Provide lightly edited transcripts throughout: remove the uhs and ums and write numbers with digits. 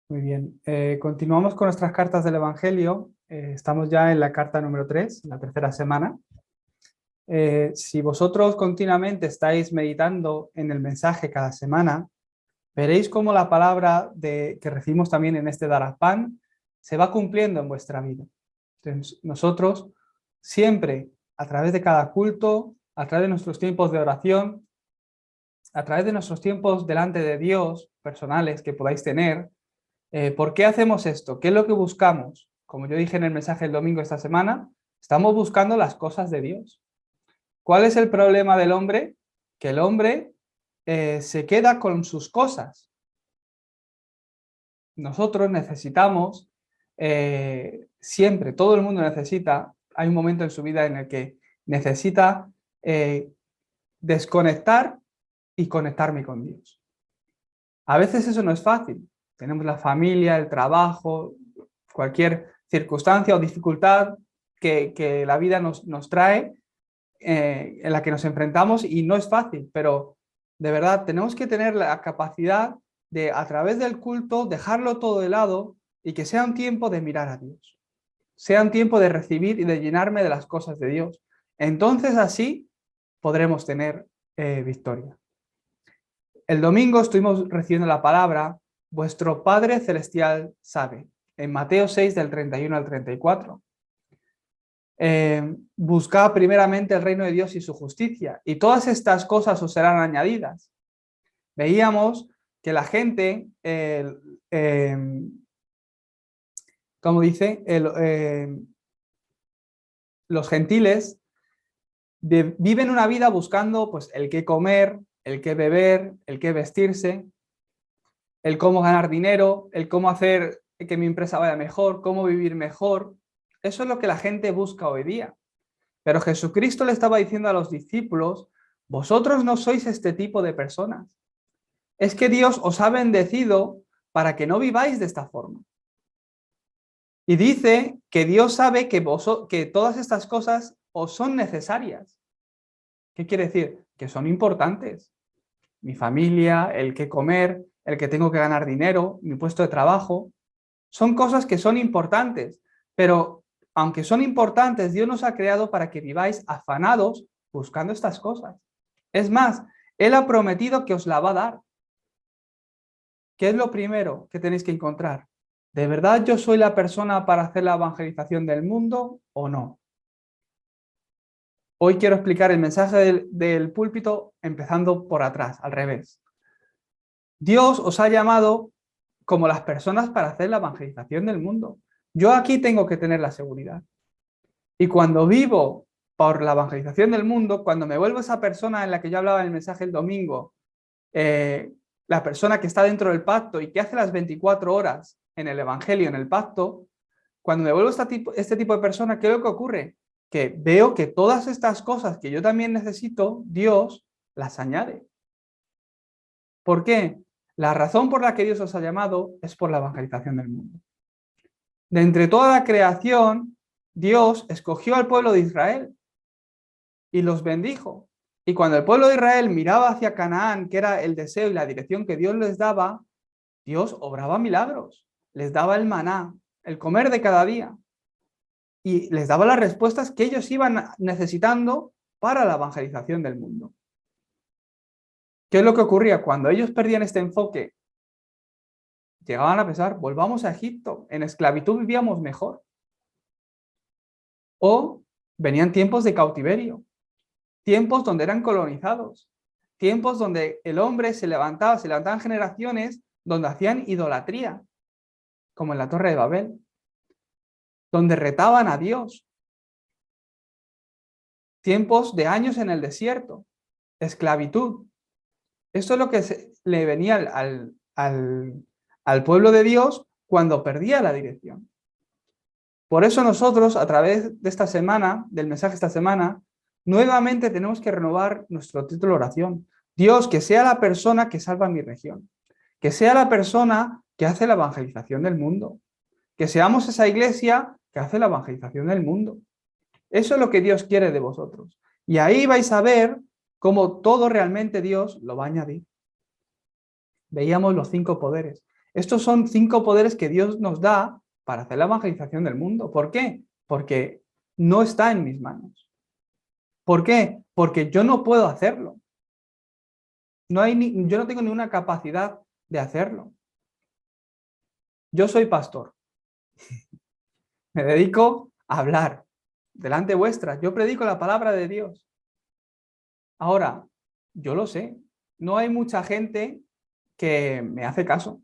Muy bien. Continuamos con nuestras cartas del Evangelio. Estamos ya en la carta número 3, la tercera semana. Si vosotros continuamente estáis meditando en el mensaje cada semana, veréis cómo la palabra que recibimos también en este Darapán se va cumpliendo en vuestra vida. Entonces, nosotros siempre, a través de cada culto, a través de nuestros tiempos de oración, a través de nuestros tiempos delante de Dios, personales que podáis tener, ¿por qué hacemos esto? ¿Qué es lo que buscamos? Como yo dije en el mensaje el domingo esta semana, estamos buscando las cosas de Dios. ¿Cuál es el problema del hombre? Que el hombre se queda con sus cosas. Nosotros necesitamos, siempre, todo el mundo necesita, hay un momento en su vida en el que necesita desconectar y conectarme con Dios. A veces eso no es fácil. Tenemos la familia, el trabajo, cualquier circunstancia o dificultad que la vida nos trae, en la que nos enfrentamos, y no es fácil, pero de verdad tenemos que tener la capacidad de, a través del culto, dejarlo todo de lado y que sea un tiempo de mirar a Dios, sea un tiempo de recibir y de llenarme de las cosas de Dios. Entonces así podremos tener victoria. El domingo estuvimos recibiendo la palabra, vuestro Padre Celestial sabe, en Mateo 6 del 31 al 34. Buscad primeramente el reino de Dios y su justicia, y todas estas cosas os serán añadidas. Veíamos que la gente, como dice, los gentiles viven una vida buscando pues, el qué comer, el qué beber, el qué vestirse, el cómo ganar dinero, el cómo hacer que mi empresa vaya mejor, cómo vivir mejor. Eso es lo que la gente busca hoy día. Pero Jesucristo le estaba diciendo a los discípulos, vosotros no sois este tipo de personas. Es que Dios os ha bendecido para que no viváis de esta forma. Y dice que Dios sabe que todas estas cosas os son necesarias. ¿Qué quiere decir? Que son importantes. Mi familia, el que comer, el que tengo que ganar dinero, mi puesto de trabajo, son cosas que son importantes, pero aunque son importantes, Dios nos ha creado para que viváis afanados buscando estas cosas. Es más, Él ha prometido que os la va a dar. ¿Qué es lo primero que tenéis que encontrar? ¿De verdad yo soy la persona para hacer la evangelización del mundo o no? Hoy quiero explicar el mensaje del púlpito empezando por atrás, al revés. Dios os ha llamado como las personas para hacer la evangelización del mundo. Yo aquí tengo que tener la seguridad. Y cuando vivo por la evangelización del mundo, cuando me vuelvo esa persona en la que yo hablaba en el mensaje el domingo, la persona que está dentro del pacto y que hace las 24 horas en el evangelio, en el pacto, cuando me vuelvo este tipo de persona, ¿qué es lo que ocurre? Que veo que todas estas cosas que yo también necesito, Dios las añade. ¿Por qué? La razón por la que Dios os ha llamado es por la evangelización del mundo. De entre toda la creación, Dios escogió al pueblo de Israel y los bendijo. Y cuando el pueblo de Israel miraba hacia Canaán, que era el deseo y la dirección que Dios les daba, Dios obraba milagros, les daba el maná, el comer de cada día, y les daba las respuestas que ellos iban necesitando para la evangelización del mundo. ¿Qué es lo que ocurría? Cuando ellos perdían este enfoque, llegaban a pensar, volvamos a Egipto, en esclavitud vivíamos mejor. O venían tiempos de cautiverio, tiempos donde eran colonizados, tiempos donde el hombre se levantaban generaciones donde hacían idolatría, como en la Torre de Babel, donde retaban a Dios, tiempos de años en el desierto, esclavitud. Esto es lo que le venía al pueblo de Dios cuando perdía la dirección. Por eso nosotros, a través de esta semana, del mensaje esta semana, nuevamente tenemos que renovar nuestro título de oración. Dios, que sea la persona que salva mi región, que sea la persona que hace la evangelización del mundo, que seamos esa iglesia que hace la evangelización del mundo. Eso es lo que Dios quiere de vosotros. Y ahí vais a ver cómo todo realmente Dios lo va a añadir. Veíamos los 5 poderes. Estos son 5 poderes que Dios nos da para hacer la evangelización del mundo. ¿Por qué? Porque no está en mis manos. ¿Por qué? Porque yo no puedo hacerlo. Yo no tengo ninguna capacidad de hacerlo. Yo soy pastor. Me dedico a hablar delante vuestra. Yo predico la palabra de Dios. Ahora, yo lo sé. No hay mucha gente que me hace caso.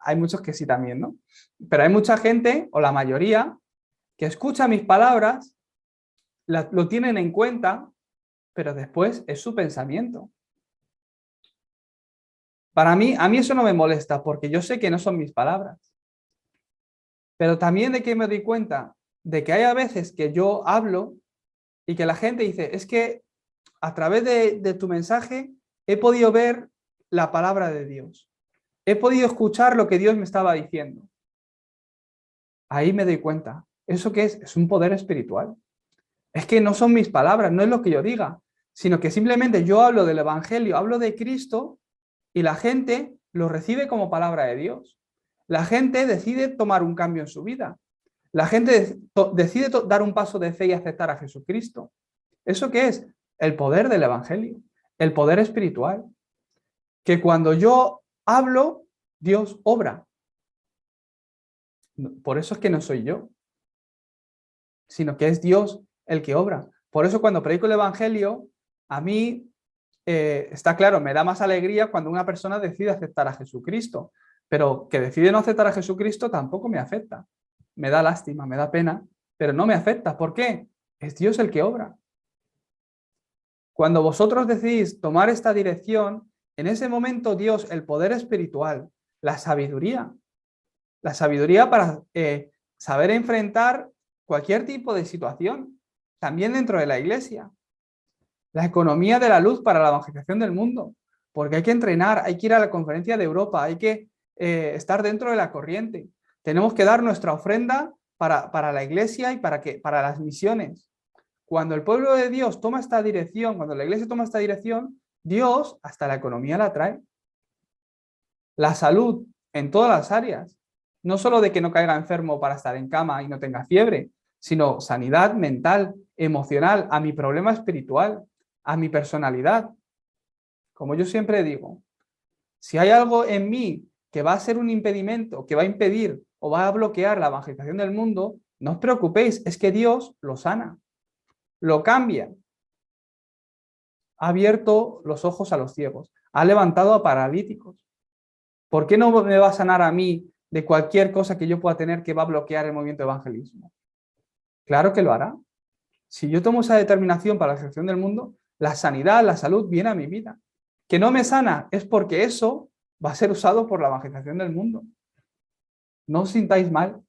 Hay muchos que sí también, ¿no? Pero hay mucha gente, o la mayoría, que escucha mis palabras, lo tienen en cuenta, pero después es su pensamiento. A mí eso no me molesta, porque yo sé que no son mis palabras. Pero también de que me doy cuenta de que hay a veces que yo hablo y que la gente dice, es que a través de tu mensaje he podido ver la palabra de Dios. He podido escuchar lo que Dios me estaba diciendo. Ahí me doy cuenta. ¿Eso qué es? Es un poder espiritual. Es que no son mis palabras, no es lo que yo diga, sino que simplemente yo hablo del Evangelio, hablo de Cristo y la gente lo recibe como palabra de Dios. La gente decide tomar un cambio en su vida. La gente decide dar un paso de fe y aceptar a Jesucristo. ¿Eso qué es? El poder del Evangelio, el poder espiritual. Que cuando yo hablo, Dios obra. Por eso es que no soy yo, sino que es Dios el que obra. Por eso cuando predico el Evangelio, a mí está claro, me da más alegría cuando una persona decide aceptar a Jesucristo, pero que decide no aceptar a Jesucristo tampoco me afecta. Me da lástima, me da pena, pero no me afecta. ¿Por qué? Es Dios el que obra. Cuando vosotros decidís tomar esta dirección, en ese momento Dios, el poder espiritual, la sabiduría para saber enfrentar cualquier tipo de situación, también dentro de la iglesia. La economía de la luz para la evangelización del mundo, porque hay que entrenar, hay que ir a la conferencia de Europa, hay que estar dentro de la corriente. Tenemos que dar nuestra ofrenda para la iglesia y para las misiones. Cuando el pueblo de Dios toma esta dirección, cuando la iglesia toma esta dirección, Dios hasta la economía la trae. La salud en todas las áreas. No solo de que no caiga enfermo para estar en cama y no tenga fiebre, sino sanidad mental, emocional, a mi problema espiritual, a mi personalidad. Como yo siempre digo, si hay algo en mí que va a ser un impedimento, que va a impedir o va a bloquear la evangelización del mundo, no os preocupéis, es que Dios lo sana, lo cambia. Ha abierto los ojos a los ciegos, ha levantado a paralíticos. ¿Por qué no me va a sanar a mí de cualquier cosa que yo pueda tener que va a bloquear el movimiento de evangelismo? Claro que lo hará. Si yo tomo esa determinación para la gestión del mundo, la sanidad, la salud viene a mi vida. Que no me sana es porque eso va a ser usado por la evangelización del mundo. No os sintáis mal.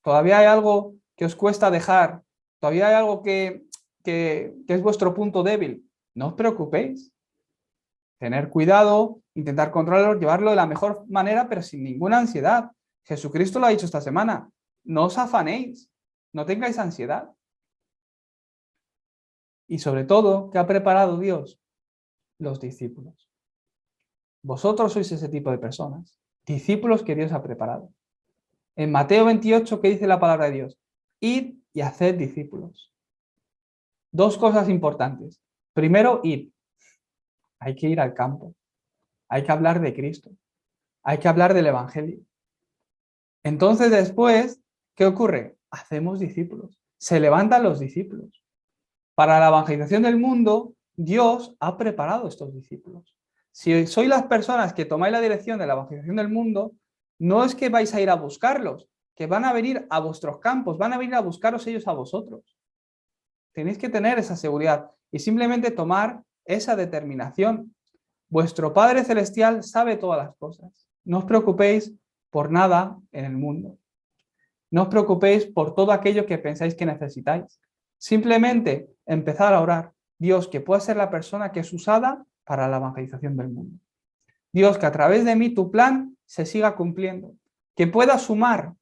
Todavía hay algo que os cuesta dejar. Todavía hay algo que es vuestro punto débil. No os preocupéis. Tener cuidado, intentar controlarlo, llevarlo de la mejor manera, pero sin ninguna ansiedad. Jesucristo lo ha dicho esta semana. No os afanéis. No tengáis ansiedad. Y sobre todo, ¿qué ha preparado Dios? Los discípulos. Vosotros sois ese tipo de personas, discípulos que Dios ha preparado. En Mateo 28, ¿qué dice la palabra de Dios? Id y haced discípulos. Dos cosas importantes. Primero, id. Hay que ir al campo. Hay que hablar de Cristo. Hay que hablar del Evangelio. Entonces después, ¿qué ocurre? Hacemos discípulos. Se levantan los discípulos. Para la evangelización del mundo, Dios ha preparado estos discípulos. Si sois las personas que tomáis la dirección de la evangelización del mundo, no es que vais a ir a buscarlos, que van a venir a vuestros campos, van a venir a buscaros ellos a vosotros. Tenéis que tener esa seguridad y simplemente tomar esa determinación. Vuestro Padre Celestial sabe todas las cosas. No os preocupéis por nada en el mundo. No os preocupéis por todo aquello que pensáis que necesitáis. Simplemente empezar a orar. Dios, que pueda ser la persona que es usada para la evangelización del mundo. Dios, que a través de mí tu plan se siga cumpliendo. Que pueda sumar.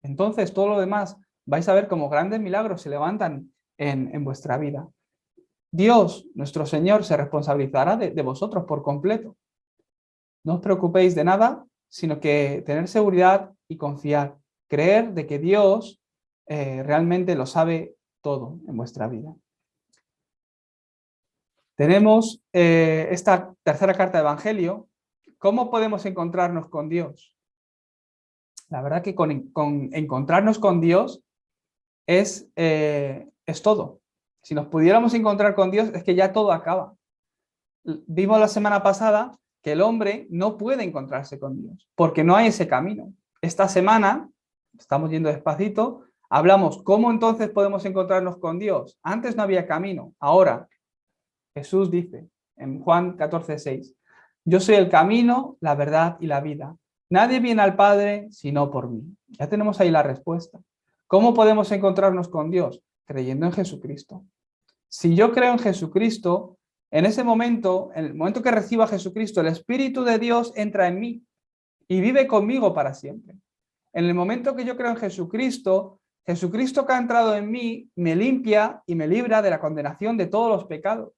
Entonces todo lo demás vais a ver como grandes milagros se levantan en vuestra vida. Dios, nuestro Señor, se responsabilizará de vosotros por completo. No os preocupéis de nada, sino que tener seguridad y confiar, creer de que Dios realmente lo sabe todo en vuestra vida. Tenemos esta tercera carta de Evangelio. ¿Cómo podemos encontrarnos con Dios? La verdad que con encontrarnos con Dios es todo. Si nos pudiéramos encontrar con Dios, es que ya todo acaba. Vimos la semana pasada que el hombre no puede encontrarse con Dios, porque no hay ese camino. Esta semana, estamos yendo despacito, hablamos cómo entonces podemos encontrarnos con Dios. Antes no había camino, ahora Jesús dice en Juan 14:6, yo soy el camino, la verdad y la vida. Nadie viene al Padre sino por mí. Ya tenemos ahí la respuesta. ¿Cómo podemos encontrarnos con Dios? Creyendo en Jesucristo. Si yo creo en Jesucristo, en ese momento, en el momento que recibo a Jesucristo, el Espíritu de Dios entra en mí y vive conmigo para siempre. En el momento que yo creo en Jesucristo, Jesucristo que ha entrado en mí me limpia y me libra de la condenación de todos los pecados.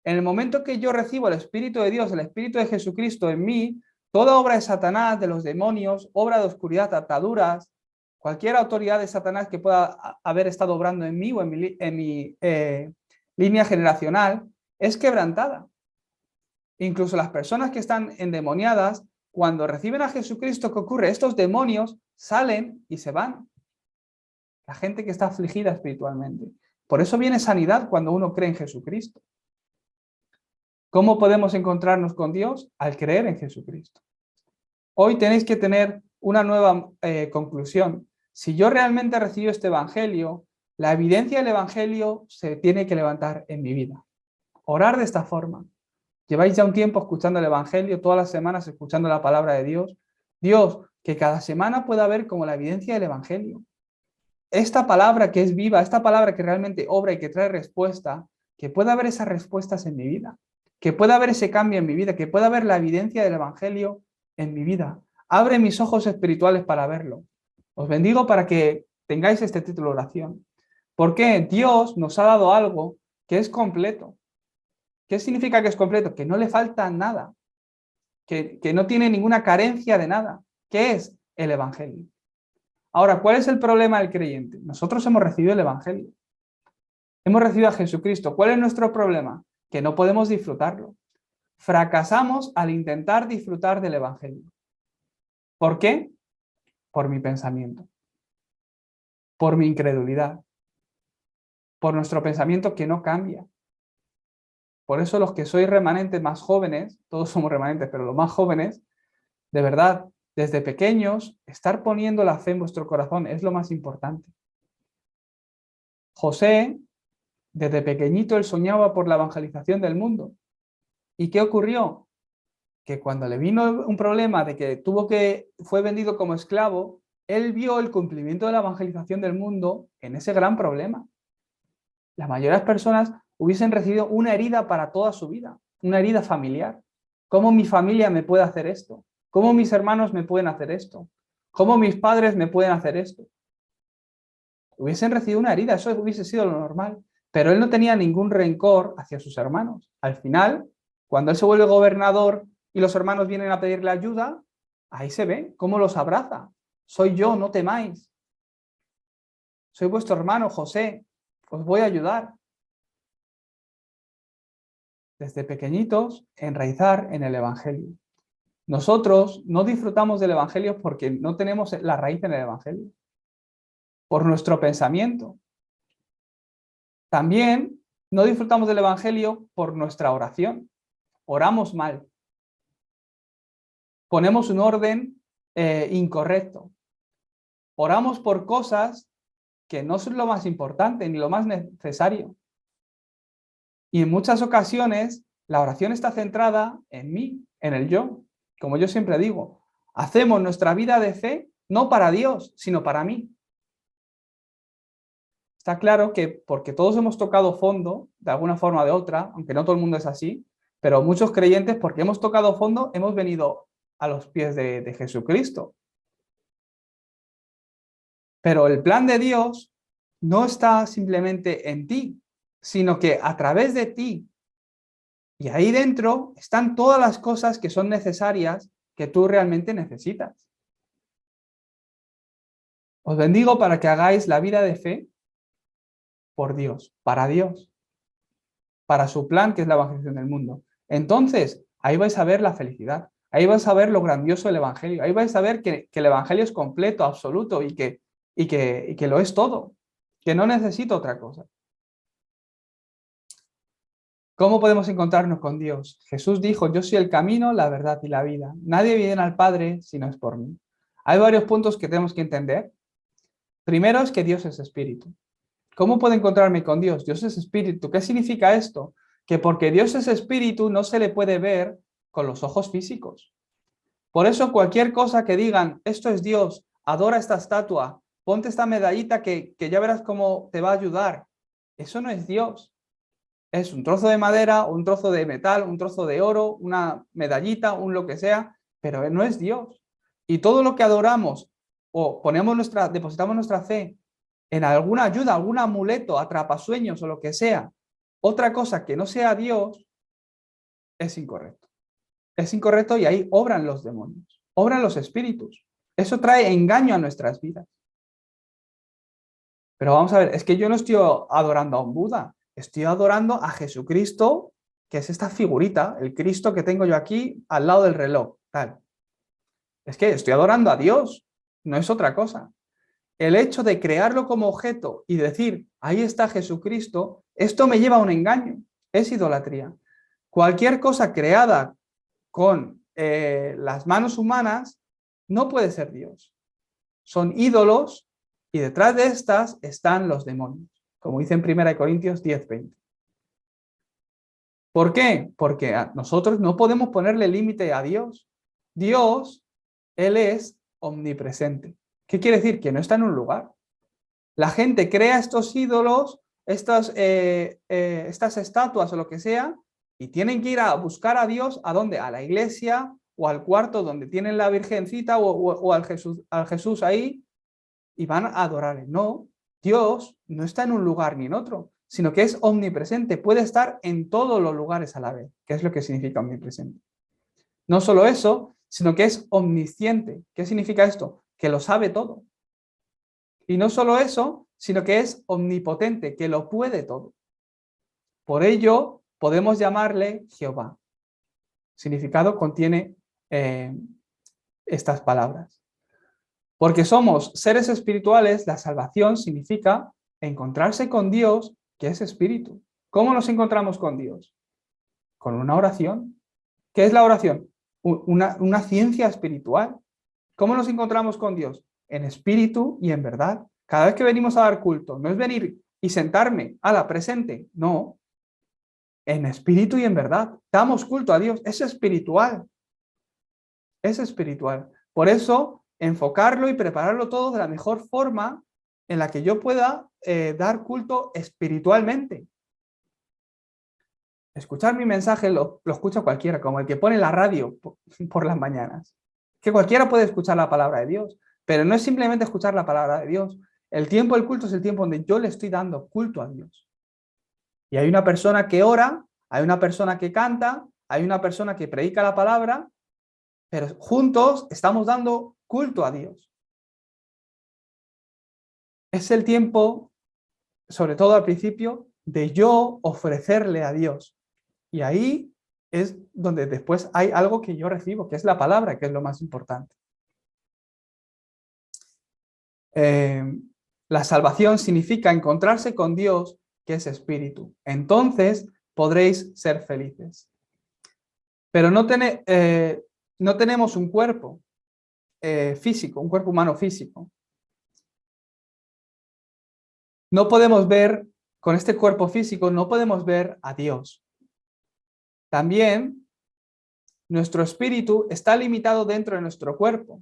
En el momento que yo recibo el Espíritu de Dios, el Espíritu de Jesucristo en mí, toda obra de Satanás, de los demonios, obra de oscuridad, ataduras, cualquier autoridad de Satanás que pueda haber estado obrando en mí o en mi línea generacional, es quebrantada. Incluso las personas que están endemoniadas, cuando reciben a Jesucristo, ¿qué ocurre? Estos demonios salen y se van. La gente que está afligida espiritualmente. Por eso viene sanidad cuando uno cree en Jesucristo. ¿Cómo podemos encontrarnos con Dios? Al creer en Jesucristo. Hoy tenéis que tener una nueva conclusión. Si yo realmente recibo este Evangelio, la evidencia del Evangelio se tiene que levantar en mi vida. Orar de esta forma. Lleváis ya un tiempo escuchando el Evangelio, todas las semanas escuchando la palabra de Dios. Dios, que cada semana pueda ver como la evidencia del Evangelio. Esta palabra que es viva, esta palabra que realmente obra y que trae respuesta, que pueda haber esas respuestas en mi vida, que pueda haber ese cambio en mi vida, que pueda haber la evidencia del Evangelio en mi vida. Abre mis ojos espirituales para verlo. Os bendigo para que tengáis este título de oración. Porque Dios nos ha dado algo que es completo. ¿Qué significa que es completo? Que no le falta nada, que no tiene ninguna carencia de nada. ¿Qué es el Evangelio? Ahora, ¿cuál es el problema del creyente? Nosotros hemos recibido el Evangelio. Hemos recibido a Jesucristo. ¿Cuál es nuestro problema? Que no podemos disfrutarlo. Fracasamos al intentar disfrutar del Evangelio. ¿Por qué? Por mi pensamiento, por mi incredulidad, por nuestro pensamiento que no cambia. Por eso los que sois remanentes más jóvenes, todos somos remanentes, pero los más jóvenes, de verdad, desde pequeños, estar poniendo la fe en vuestro corazón es lo más importante. José, desde pequeñito, él soñaba por la evangelización del mundo. ¿Y qué ocurrió? Que cuando le vino un problema de que fue vendido como esclavo, él vio el cumplimiento de la evangelización del mundo en ese gran problema. La mayoría de las personas hubiesen recibido una herida para toda su vida, una herida familiar. ¿Cómo mi familia me puede hacer esto? ¿Cómo mis hermanos me pueden hacer esto? ¿Cómo mis padres me pueden hacer esto? Hubiesen recibido una herida, eso hubiese sido lo normal. Pero él no tenía ningún rencor hacia sus hermanos. Al final, cuando él se vuelve gobernador y los hermanos vienen a pedirle ayuda, ahí se ve cómo los abraza. Soy yo, no temáis. Soy vuestro hermano, José. Os voy a ayudar. Desde pequeñitos, enraizar en el Evangelio. Nosotros no disfrutamos del Evangelio porque no tenemos la raíz en el Evangelio. Por nuestro pensamiento. También no disfrutamos del Evangelio por nuestra oración. Oramos mal. Ponemos un orden incorrecto. Oramos por cosas que no son lo más importante ni lo más necesario. Y en muchas ocasiones la oración está centrada en mí, en el yo. Como yo siempre digo, hacemos nuestra vida de fe no para Dios, sino para mí. Está claro que porque todos hemos tocado fondo, de alguna forma o de otra, aunque no todo el mundo es así, pero muchos creyentes, porque hemos tocado fondo, hemos venido a los pies de Jesucristo. Pero el plan de Dios no está simplemente en ti, sino que a través de ti. Y ahí dentro están todas las cosas que son necesarias que tú realmente necesitas. Os bendigo para que hagáis la vida de fe por Dios, para su plan que es la evangelización del mundo. Entonces, ahí vais a ver la felicidad, ahí vais a ver lo grandioso del evangelio, ahí vais a ver que el evangelio es completo, absoluto y que lo es todo, que no necesito otra cosa. ¿Cómo podemos encontrarnos con Dios? Jesús dijo, yo soy el camino, la verdad y la vida. Nadie viene al Padre si no es por mí. Hay varios puntos que tenemos que entender. Primero es que Dios es espíritu. ¿Cómo puedo encontrarme con Dios? Dios es espíritu. ¿Qué significa esto? Que porque Dios es espíritu no se le puede ver con los ojos físicos. Por eso cualquier cosa que digan, esto es Dios, adora esta estatua, ponte esta medallita que ya verás cómo te va a ayudar. Eso no es Dios. Es un trozo de madera, un trozo de metal, un trozo de oro, una medallita, un lo que sea, pero no es Dios. Y todo lo que adoramos o depositamos nuestra fe en alguna ayuda, algún amuleto, atrapasueños o lo que sea, otra cosa que no sea Dios, es incorrecto. Es incorrecto y ahí obran los demonios, obran los espíritus. Eso trae engaño a nuestras vidas. Pero vamos a ver, es que yo no estoy adorando a un Buda, estoy adorando a Jesucristo, que es esta figurita, el Cristo que tengo yo aquí al lado del reloj. Tal. Es que estoy adorando a Dios, no es otra cosa. El hecho de crearlo como objeto y decir, ahí está Jesucristo, esto me lleva a un engaño, es idolatría. Cualquier cosa creada con las manos humanas no puede ser Dios. Son ídolos y detrás de estas están los demonios, como dice en 1 Corintios 10:20. ¿Por qué? Porque nosotros no podemos ponerle límite a Dios. Dios, Él es omnipresente. ¿Qué quiere decir? Que no está en un lugar. La gente crea estos ídolos, estas estatuas o lo que sea, y tienen que ir a buscar a Dios, ¿a dónde? A la iglesia o al cuarto donde tienen la Virgencita o al Jesús ahí, y van a adorarle. No, Dios no está en un lugar ni en otro, sino que es omnipresente, puede estar en todos los lugares a la vez, que es lo que significa omnipresente. No solo eso, sino que es omnisciente. ¿Qué significa esto? Que lo sabe todo. Y no solo eso, sino que es omnipotente, que lo puede todo. Por ello, podemos llamarle Jehová. Significado contiene estas palabras. Porque somos seres espirituales, la salvación significa encontrarse con Dios, que es espíritu. ¿Cómo nos encontramos con Dios? Con una oración. ¿Qué es la oración? Una ciencia espiritual. ¿Cómo nos encontramos con Dios? En espíritu y en verdad. Cada vez que venimos a dar culto, no es venir y sentarme a la presente, no. En espíritu y en verdad. Damos culto a Dios. Es espiritual. Es espiritual. Por eso, enfocarlo y prepararlo todo de la mejor forma en la que yo pueda dar culto espiritualmente. Escuchar mi mensaje lo escucha cualquiera, como el que pone la radio por las mañanas. Que cualquiera puede escuchar la palabra de Dios, pero no es simplemente escuchar la palabra de Dios. El tiempo del culto es el tiempo donde yo le estoy dando culto a Dios. Y hay una persona que ora, hay una persona que canta, hay una persona que predica la palabra, pero juntos estamos dando culto a Dios. Es el tiempo, sobre todo al principio, de yo ofrecerle a Dios. Y ahí es donde después hay algo que yo recibo, que es la palabra, que es lo más importante. La salvación significa encontrarse con Dios, que es espíritu. Entonces podréis ser felices. Pero no tenemos un cuerpo físico, un cuerpo humano físico. No podemos ver, con este cuerpo físico, no podemos ver a Dios. También nuestro espíritu está limitado dentro de nuestro cuerpo.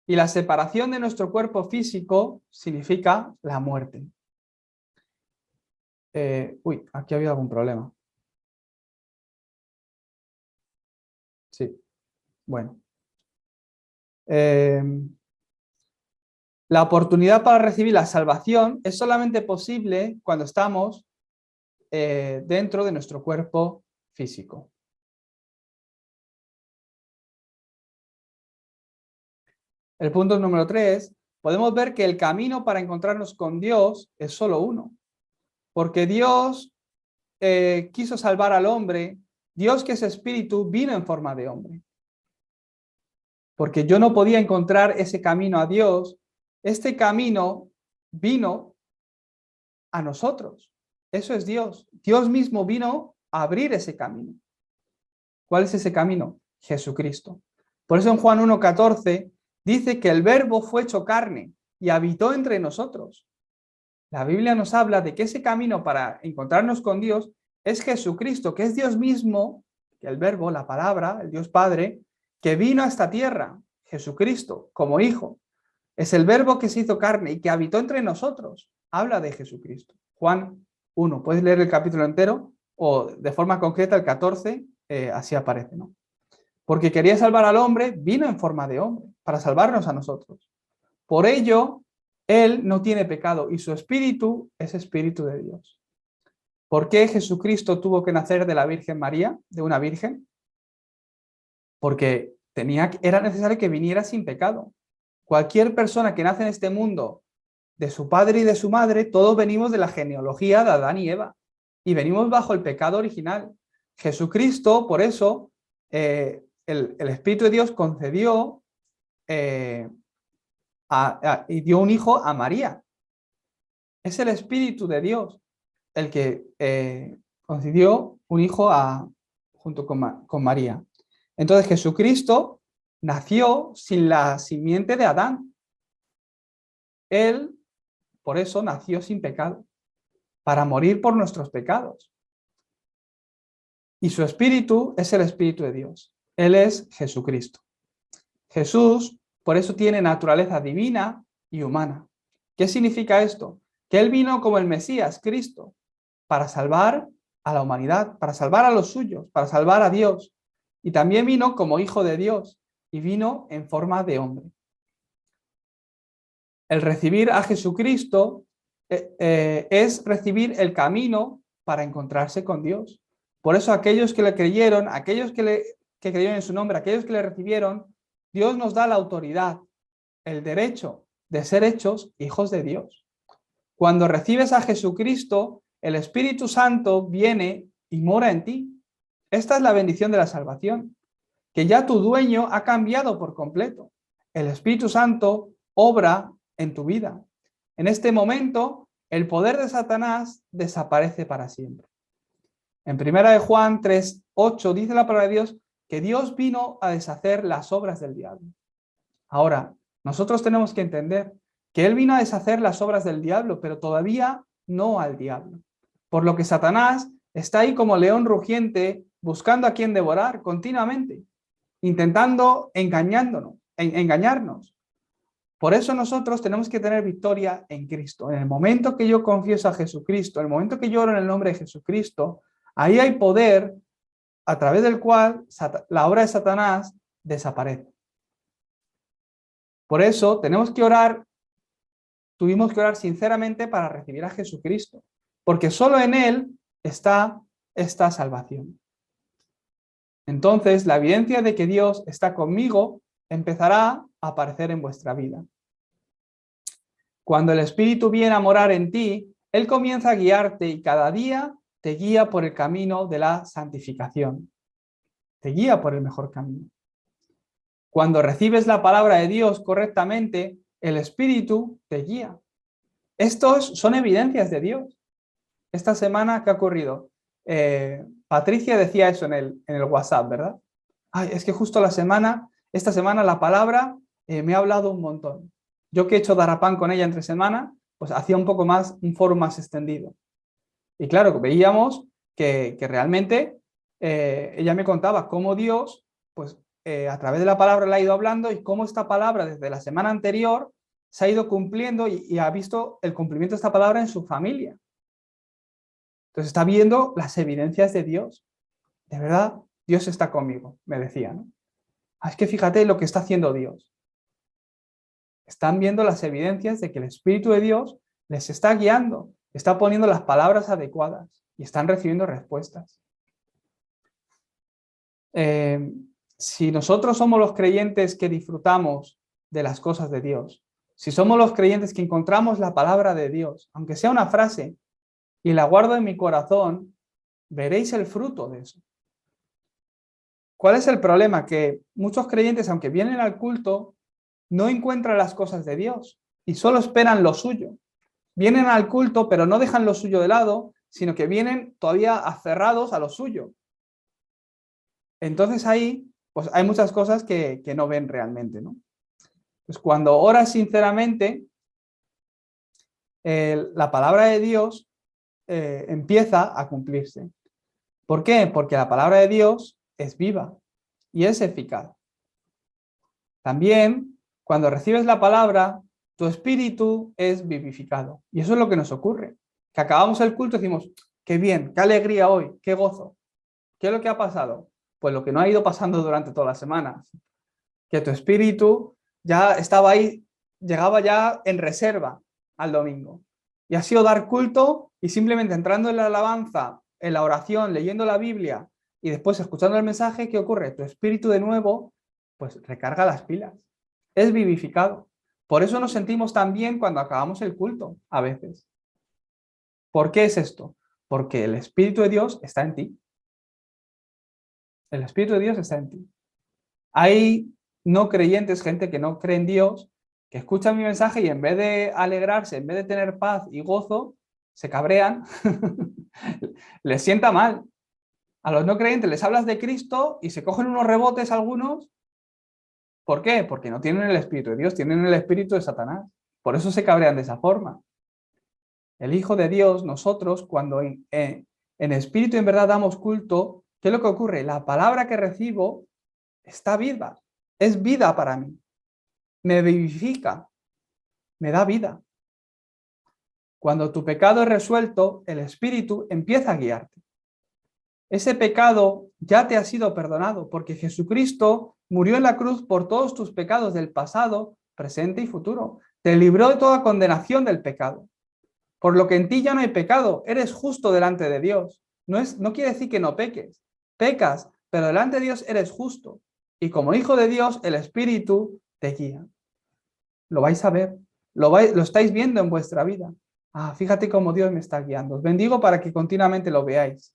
Y la separación de nuestro cuerpo físico significa la muerte. Aquí ha habido algún problema. Sí, bueno. La oportunidad para recibir la salvación es solamente posible cuando estamos dentro de nuestro cuerpo físico. El punto número 3, podemos ver que el camino para encontrarnos con Dios es solo uno. Porque Dios quiso salvar al hombre, Dios que es espíritu vino en forma de hombre. Porque yo no podía encontrar ese camino a Dios, este camino vino a nosotros. Eso es Dios. Dios mismo vino a abrir ese camino. ¿Cuál es ese camino? Jesucristo. Por eso en Juan 1:14 dice que el Verbo fue hecho carne y habitó entre nosotros. La Biblia nos habla de que ese camino para encontrarnos con Dios es Jesucristo, que es Dios mismo, que el Verbo, la palabra, el Dios Padre, que vino a esta tierra, Jesucristo, como Hijo. Es el Verbo que se hizo carne y que habitó entre nosotros. Habla de Jesucristo. Juan 1, puedes leer el capítulo entero o de forma concreta el 14, así aparece, ¿no? Porque quería salvar al hombre, vino en forma de hombre, para salvarnos a nosotros. Por ello, Él no tiene pecado y su espíritu es espíritu de Dios. ¿Por qué Jesucristo tuvo que nacer de la Virgen María, de una virgen? Porque era necesario que viniera sin pecado. Cualquier persona que nace en este mundo, de su padre y de su madre, todos venimos de la genealogía de Adán y Eva y venimos bajo el pecado original. Jesucristo, por eso, el Espíritu de Dios concedió y dio un hijo a María. Es el Espíritu de Dios el que concedió un hijo junto con María. Entonces Jesucristo nació sin la simiente de Adán. Él, por eso, nació sin pecado, para morir por nuestros pecados. Y su espíritu es el Espíritu de Dios. Él es Jesucristo. Jesús, por eso, tiene naturaleza divina y humana. ¿Qué significa esto? Que Él vino como el Mesías, Cristo, para salvar a la humanidad, para salvar a los suyos, para salvar a Dios. Y también vino como Hijo de Dios y vino en forma de hombre. El recibir a Jesucristo es recibir el camino para encontrarse con Dios. Por eso aquellos que le creyeron, aquellos que creyeron en su nombre, aquellos que le recibieron, Dios nos da la autoridad, el derecho de ser hechos hijos de Dios. Cuando recibes a Jesucristo, el Espíritu Santo viene y mora en ti. Esta es la bendición de la salvación, que ya tu dueño ha cambiado por completo. El Espíritu Santo obra en tu vida. En este momento, el poder de Satanás desaparece para siempre. En 1 Juan 3:8 dice la palabra de Dios que Dios vino a deshacer las obras del diablo. Ahora, nosotros tenemos que entender que Él vino a deshacer las obras del diablo, pero todavía no al diablo. Por lo que Satanás está ahí como león rugiente buscando a quien devorar continuamente, intentando engañarnos. Por eso nosotros tenemos que tener victoria en Cristo. En el momento que yo confieso a Jesucristo, en el momento que yo oro en el nombre de Jesucristo, ahí hay poder a través del cual la obra de Satanás desaparece. Por eso tuvimos que orar sinceramente para recibir a Jesucristo, porque solo en Él está esta salvación. Entonces, la evidencia de que Dios está conmigo empezará a aparecer en vuestra vida. Cuando el Espíritu viene a morar en ti, Él comienza a guiarte y cada día te guía por el camino de la santificación. Te guía por el mejor camino. Cuando recibes la palabra de Dios correctamente, el Espíritu te guía. Estos son evidencias de Dios. Esta semana, ¿qué ha ocurrido? Patricia decía eso en el WhatsApp, ¿verdad? Ay, es que justo esta semana la palabra me ha hablado un montón. Yo que he hecho darapán con ella entre semana, pues hacía un foro más extendido. Y claro, veíamos que realmente ella me contaba cómo Dios, pues a través de la palabra le ha ido hablando y cómo esta palabra desde la semana anterior se ha ido cumpliendo y ha visto el cumplimiento de esta palabra en su familia. Entonces está viendo las evidencias de Dios. De verdad, Dios está conmigo, me decía, ¿no? Es que fíjate lo que está haciendo Dios. Están viendo las evidencias de que el Espíritu de Dios les está guiando, está poniendo las palabras adecuadas. y están recibiendo respuestas. Si nosotros somos los creyentes que disfrutamos de las cosas de Dios, si somos los creyentes que encontramos la palabra de Dios, aunque sea una frase, y la guardo en mi corazón, veréis el fruto de eso. ¿Cuál es el problema? Que muchos creyentes, aunque vienen al culto, no encuentran las cosas de Dios y solo esperan lo suyo. Vienen al culto, pero no dejan lo suyo de lado, sino que vienen todavía aferrados a lo suyo. Entonces ahí, pues hay muchas cosas que no ven realmente, ¿no? Pues cuando oras sinceramente, la palabra de Dios empieza a cumplirse. ¿Por qué? Porque la palabra de Dios es viva y es eficaz. También, cuando recibes la palabra, tu espíritu es vivificado. Y eso es lo que nos ocurre. Que acabamos el culto y decimos, qué bien, qué alegría hoy, qué gozo. ¿Qué es lo que ha pasado? Pues lo que no ha ido pasando durante toda la semana. Que tu espíritu ya estaba ahí, llegaba ya en reserva al domingo. Y ha sido dar culto y simplemente entrando en la alabanza, en la oración, leyendo la Biblia y después escuchando el mensaje, ¿qué ocurre? Tu espíritu de nuevo, pues recarga las pilas. Es vivificado. Por eso nos sentimos tan bien cuando acabamos el culto, a veces. ¿Por qué es esto? Porque el Espíritu de Dios está en ti. El Espíritu de Dios está en ti. Hay no creyentes, gente que no cree en Dios, que escuchan mi mensaje y en vez de alegrarse, en vez de tener paz y gozo, se cabrean, les sienta mal. A los no creyentes les hablas de Cristo y se cogen unos rebotes algunos. ¿Por qué? Porque no tienen el Espíritu de Dios, tienen el Espíritu de Satanás. Por eso se cabrean de esa forma. El Hijo de Dios, nosotros, cuando en espíritu en verdad damos culto, ¿qué es lo que ocurre? La palabra que recibo está viva, es vida para mí, me vivifica, me da vida. Cuando tu pecado es resuelto, el Espíritu empieza a guiarte. Ese pecado ya te ha sido perdonado porque Jesucristo murió en la cruz por todos tus pecados del pasado, presente y futuro. Te libró de toda condenación del pecado. Por lo que en ti ya no hay pecado, eres justo delante de Dios. No quiere decir que no peques, pecas, pero delante de Dios eres justo. Y como hijo de Dios, el Espíritu te guía. Lo vais a ver, lo estáis viendo en vuestra vida. Ah, fíjate cómo Dios me está guiando. Os bendigo para que continuamente lo veáis.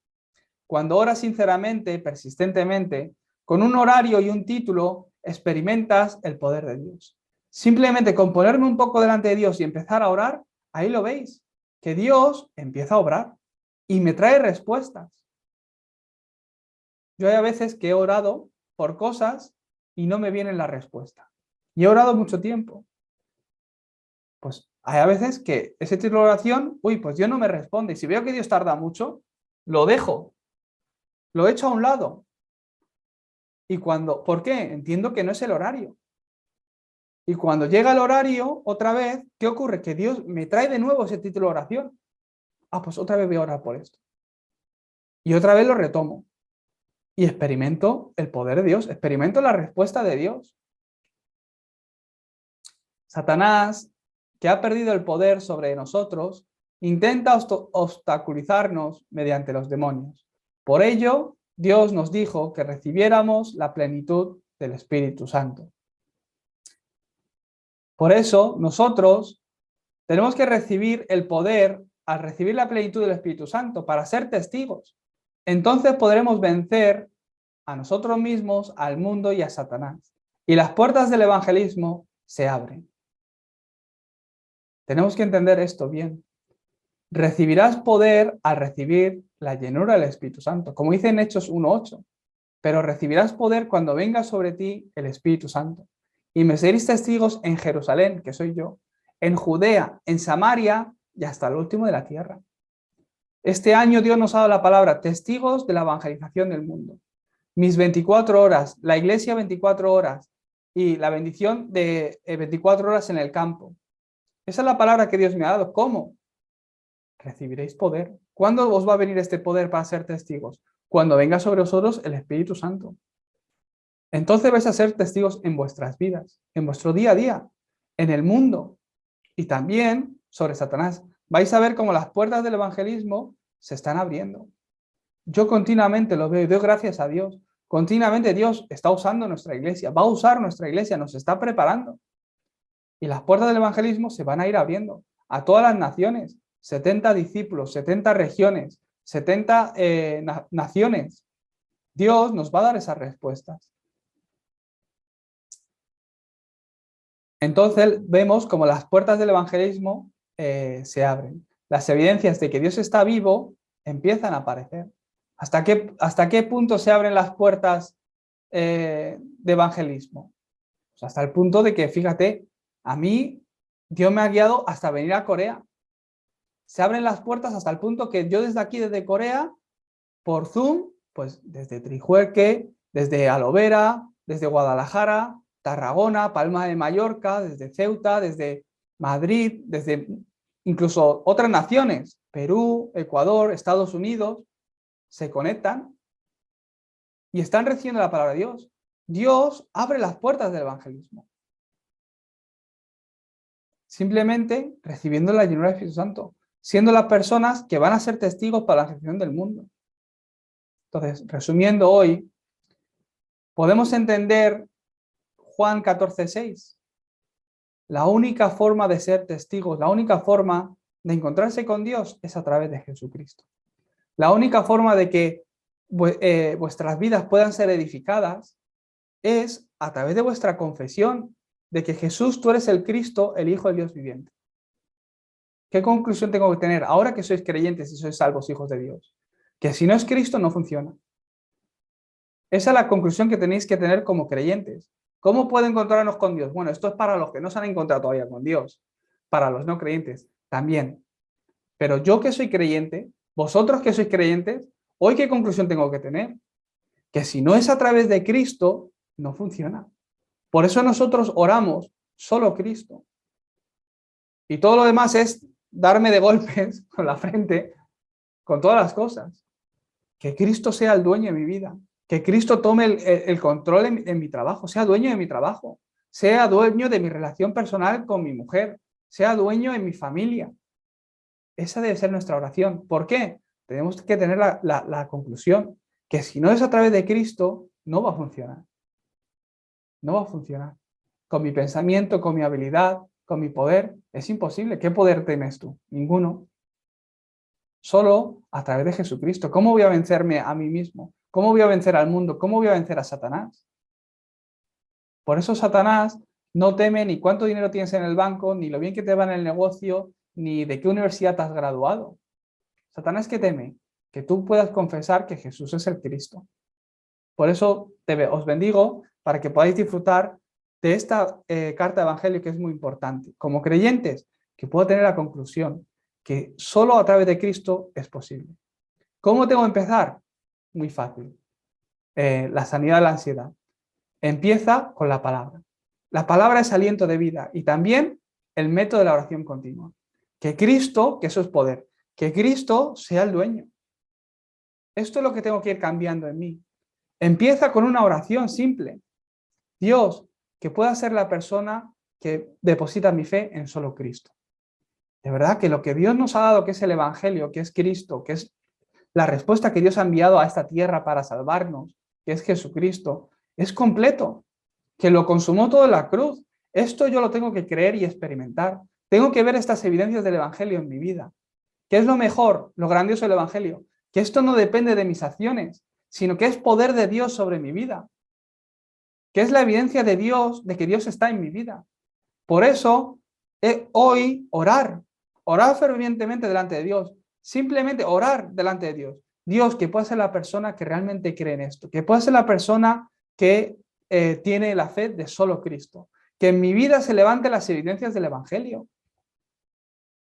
Cuando oras sinceramente, persistentemente, con un horario y un título, experimentas el poder de Dios. Simplemente con ponerme un poco delante de Dios y empezar a orar, ahí lo veis, que Dios empieza a obrar y me trae respuestas. Yo hay a veces que he orado por cosas y no me viene la respuesta. Y he orado mucho tiempo. Pues hay a veces que ese título de oración, pues Dios no me responde. Y si veo que Dios tarda mucho, lo dejo. Lo echo a un lado. Y ¿por qué? Entiendo que no es el horario. Y cuando llega el horario, otra vez, ¿qué ocurre? Que Dios me trae de nuevo ese título de oración. Pues otra vez voy a orar por esto. Y otra vez lo retomo. Y experimento el poder de Dios, experimento la respuesta de Dios. Satanás, que ha perdido el poder sobre nosotros, intenta obstaculizarnos mediante los demonios. Por ello, Dios nos dijo que recibiéramos la plenitud del Espíritu Santo. Por eso, nosotros tenemos que recibir el poder al recibir la plenitud del Espíritu Santo para ser testigos. Entonces podremos vencer a nosotros mismos, al mundo y a Satanás. Y las puertas del evangelismo se abren. Tenemos que entender esto bien. Recibirás poder al recibir la llenura del Espíritu Santo, como dice en Hechos 1:8. Pero recibirás poder cuando venga sobre ti el Espíritu Santo. Y me seréis testigos en Jerusalén, que soy yo, en Judea, en Samaria y hasta el último de la tierra. Este año Dios nos ha dado la palabra, testigos de la evangelización del mundo. Mis 24 horas, la iglesia 24 horas y la bendición de 24 horas en el campo. Esa es la palabra que Dios me ha dado. ¿Cómo? Recibiréis poder. ¿Cuándo os va a venir este poder para ser testigos? Cuando venga sobre vosotros el Espíritu Santo. Entonces vais a ser testigos en vuestras vidas, en vuestro día a día, en el mundo y también sobre Satanás. Vais a ver cómo las puertas del evangelismo se están abriendo. Yo continuamente lo veo y doy gracias a Dios. Continuamente Dios está usando nuestra iglesia, va a usar nuestra iglesia, nos está preparando. Y las puertas del evangelismo se van a ir abriendo a todas las naciones, 70 discípulos, 70 regiones, 70 naciones. Dios nos va a dar esas respuestas. Entonces vemos como las puertas del evangelismo se abren. Las evidencias de que Dios está vivo empiezan a aparecer. ¿Hasta qué punto se abren las puertas de evangelismo? Pues hasta el punto de que, fíjate, a mí Dios me ha guiado hasta venir a Corea. Se abren las puertas hasta el punto que yo desde aquí, desde Corea, por Zoom, pues desde Trijueque, desde Alovera, desde Guadalajara, Tarragona, Palma de Mallorca, desde Ceuta, desde Madrid, desde incluso otras naciones, Perú, Ecuador, Estados Unidos, se conectan y están recibiendo la palabra de Dios. Dios abre las puertas del evangelismo. Simplemente recibiendo la llenura del Espíritu Santo, siendo las personas que van a ser testigos para la recepción del mundo. Entonces, resumiendo hoy, podemos entender Juan 14:6. La única forma de ser testigos, la única forma de encontrarse con Dios es a través de Jesucristo. La única forma de que vuestras vidas puedan ser edificadas es a través de vuestra confesión de que Jesús, tú eres el Cristo, el Hijo del Dios viviente. ¿Qué conclusión tengo que tener ahora que sois creyentes y sois salvos hijos de Dios? Que si no es Cristo no funciona. Esa es la conclusión que tenéis que tener como creyentes. ¿Cómo puedo encontrarnos con Dios? Bueno, esto es para los que no se han encontrado todavía con Dios, para los no creyentes también. Pero yo que soy creyente, vosotros que sois creyentes, ¿hoy qué conclusión tengo que tener? Que si no es a través de Cristo, no funciona. Por eso nosotros oramos solo Cristo. Y todo lo demás es darme de golpes con la frente, con todas las cosas. Que Cristo sea el dueño de mi vida. Que Cristo tome el control en mi trabajo, sea dueño de mi trabajo, sea dueño de mi relación personal con mi mujer, sea dueño en mi familia. Esa debe ser nuestra oración. ¿Por qué? Tenemos que tener la conclusión que si no es a través de Cristo, no va a funcionar. No va a funcionar. Con mi pensamiento, con mi habilidad, con mi poder, es imposible. ¿Qué poder tienes tú? Ninguno. Solo a través de Jesucristo. ¿Cómo voy a vencerme a mí mismo? ¿Cómo voy a vencer al mundo? ¿Cómo voy a vencer a Satanás? Por eso Satanás no teme ni cuánto dinero tienes en el banco, ni lo bien que te va en el negocio, ni de qué universidad te has graduado. Satanás, ¿qué teme? Que tú puedas confesar que Jesús es el Cristo. Por eso os bendigo para que podáis disfrutar de esta carta de Evangelio que es muy importante. Como creyentes, que puedo tener la conclusión que solo a través de Cristo es posible. ¿Cómo tengo que empezar? Muy fácil. La sanidad de la ansiedad. Empieza con la palabra. La palabra es aliento de vida y también el método de la oración continua. Que Cristo, que eso es poder, que Cristo sea el dueño. Esto es lo que tengo que ir cambiando en mí. Empieza con una oración simple. Dios, que pueda ser la persona que deposita mi fe en solo Cristo. De verdad que lo que Dios nos ha dado, que es el Evangelio, que es Cristo, que es la respuesta que Dios ha enviado a esta tierra para salvarnos, que es Jesucristo, es completo, que lo consumó todo en la cruz. Esto yo lo tengo que creer y experimentar. Tengo que ver estas evidencias del Evangelio en mi vida. ¿Qué es lo mejor, lo grandioso del Evangelio? Que esto no depende de mis acciones, sino que es poder de Dios sobre mi vida. Que es la evidencia de Dios, de que Dios está en mi vida. Por eso, hoy orar fervientemente delante de Dios. Simplemente orar delante de Dios. Dios, que pueda ser la persona que realmente cree en esto, que pueda ser la persona que tiene la fe de solo Cristo, que en mi vida se levanten las evidencias del Evangelio,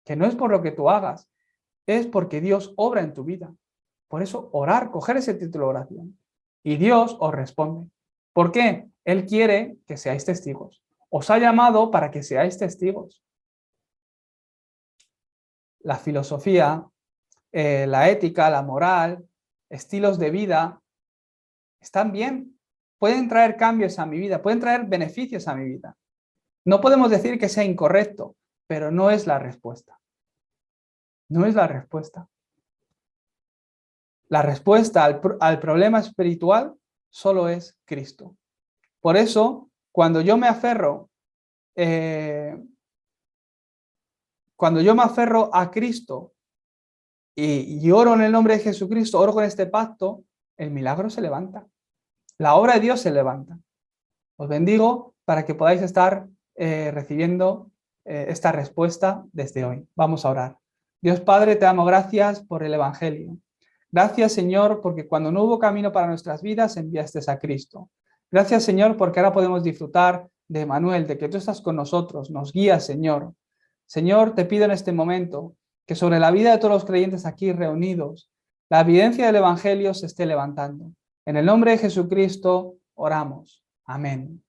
que no es por lo que tú hagas, es porque Dios obra en tu vida. Por eso orar, coger ese título de oración, y Dios os responde. ¿Por qué? Él quiere que seáis testigos. Os ha llamado para que seáis testigos. La filosofía, la ética, la moral, estilos de vida, están bien, pueden traer cambios a mi vida, pueden traer beneficios a mi vida. No podemos decir que sea incorrecto, pero no es la respuesta. No es la respuesta. La respuesta al problema espiritual solo es Cristo. Por eso, cuando yo me aferro a Cristo y oro en el nombre de Jesucristo, oro con este pacto, el milagro se levanta. La obra de Dios se levanta. Os bendigo para que podáis estar recibiendo esta respuesta desde hoy. Vamos a orar. Dios Padre, te damos gracias por el Evangelio. Gracias, Señor, porque cuando no hubo camino para nuestras vidas, enviaste a Cristo. Gracias, Señor, porque ahora podemos disfrutar de Emmanuel, de que tú estás con nosotros, nos guías, Señor. Señor, te pido en este momento que sobre la vida de todos los creyentes aquí reunidos, la evidencia del Evangelio se esté levantando. En el nombre de Jesucristo oramos. Amén.